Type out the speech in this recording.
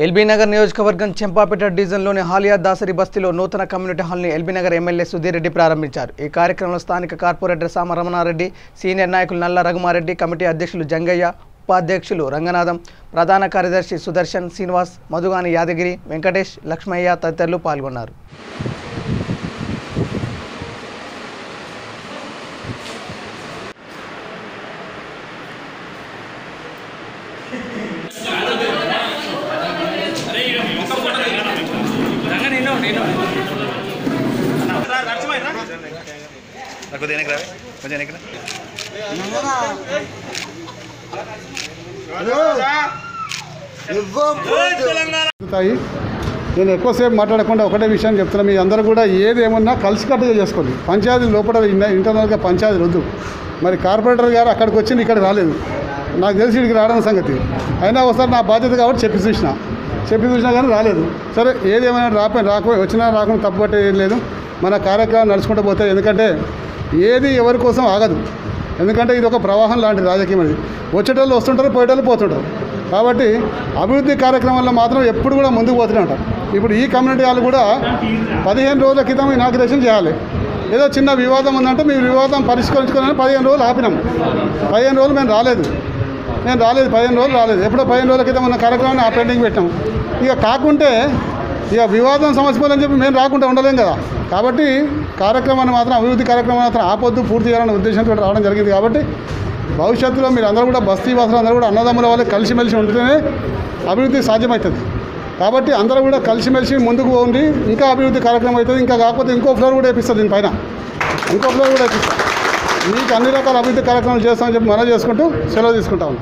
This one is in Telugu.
ఎల్బీ నగర్ నియోజకవర్గం చెంపాపేట డివిజన్లోని హాలియా దాసరి బస్తీలో నూతన కమ్యూనిటీ హాల్ని ఎల్బీ నగర్ ఎమ్మెల్యే సుధీర్ రెడ్డి ప్రారంభించారు। ఈ కార్యక్రమంలో స్థానిక కార్పొరేటర్ సామ రమణారెడ్డి, సీనియర్ నాయకులు నల్ల రఘుమారెడ్డి, కమిటీ అధ్యక్షులు జంగయ్య, ఉపాధ్యక్షులు రంగనాథం, ప్రధాన కార్యదర్శి సుదర్శన్, శ్రీనివాస్, మధుగాని యాదగిరి, వెంకటేష్, లక్ష్మయ్య తదితరులు పాల్గొన్నారు। నేను ఎక్కువసేపు మాట్లాడకుండా ఒకటే విషయం చెప్తున్నా, మీ అందరూ కూడా ఏదేమన్నా కలిసికట్టుగా చేసుకోండి। పంచాయతీ లోపల ఇంటర్నల్గా పంచాయతీ వద్దు। మరి కార్పొరేటర్ గారు అక్కడికి వచ్చింది, ఇక్కడికి రాలేదు, నాకు తెలిసి ఇక్కడికి రావడం సంగతి అయినా ఒకసారి నా బాధ్యత కాబట్టి చెప్పి చూసినా కానీ రాలేదు। సరే, ఏదేమైనా వచ్చినా రాకుండా తప్పుపట్టే ఏం లేదు, మన కార్యక్రమం నడుచుకుంటూ పోతే, ఎందుకంటే ఏది ఎవరి కోసం ఆగదు, ఎందుకంటే ఇది ఒక ప్రవాహం లాంటి రాజకీయం, అది వచ్చేటోళ్ళు వస్తుంటారు, పోయేటోళ్ళు పోతుంటారు। కాబట్టి అభివృద్ధి కార్యక్రమాల్లో మాత్రం ఎప్పుడు కూడా ముందుకు పోతూనే ఉంటారు। ఇప్పుడు ఈ కమ్యూనిటీ హాల్ కూడా 15 రోజుల క్రితం ఇనాగ్రేషన్ చేయాలి, ఏదో చిన్న వివాదం ఉందంటే మీ వివాదం పరిష్కరించుకోవాలని 15 రోజులు ఆపినాం। 15 రోజులు నేను రాలేదు, 15 రోజులు రాలేదు, ఎప్పుడో 15 రోజుల క్రితం ఉన్న కార్యక్రమాన్ని ఆ పెండింగ్ పెట్టాం। ఇక కాకుంటే ఇక వివాదం సమస్యలని చెప్పి మేము రాకుండా ఉండలేం కదా। కాబట్టి కార్యక్రమాన్ని మాత్రం, అభివృద్ధి కార్యక్రమాన్ని మాత్రం ఆపొద్దు, పూర్తి చేయాలనే ఉద్దేశంతో రావడం జరిగింది। కాబట్టి భవిష్యత్తులో మీరు అందరూ కూడా బస్తీ వాసులు అందరూ కూడా అన్నదమ్ముల వల్ల కలిసిమెలిసి ఉంటేనే అభివృద్ధి సాధ్యమవుతుంది। కాబట్టి అందరూ కూడా కలిసిమెలిసి ముందుకు పోండి, ఇంకా అభివృద్ధి కార్యక్రమం అవుతుంది। ఇంకా కాకపోతే ఇంకో ఫ్లోర్ కూడా వేపిస్తుంది, దీనిపైన ఇంకో ఫ్లోర్ కూడా వేపిస్తాం, మీకు అన్ని రకాల అభివృద్ధి కార్యక్రమాలు చేస్తామని చెప్పి మనం చేసుకుంటూ సెలవు తీసుకుంటాము।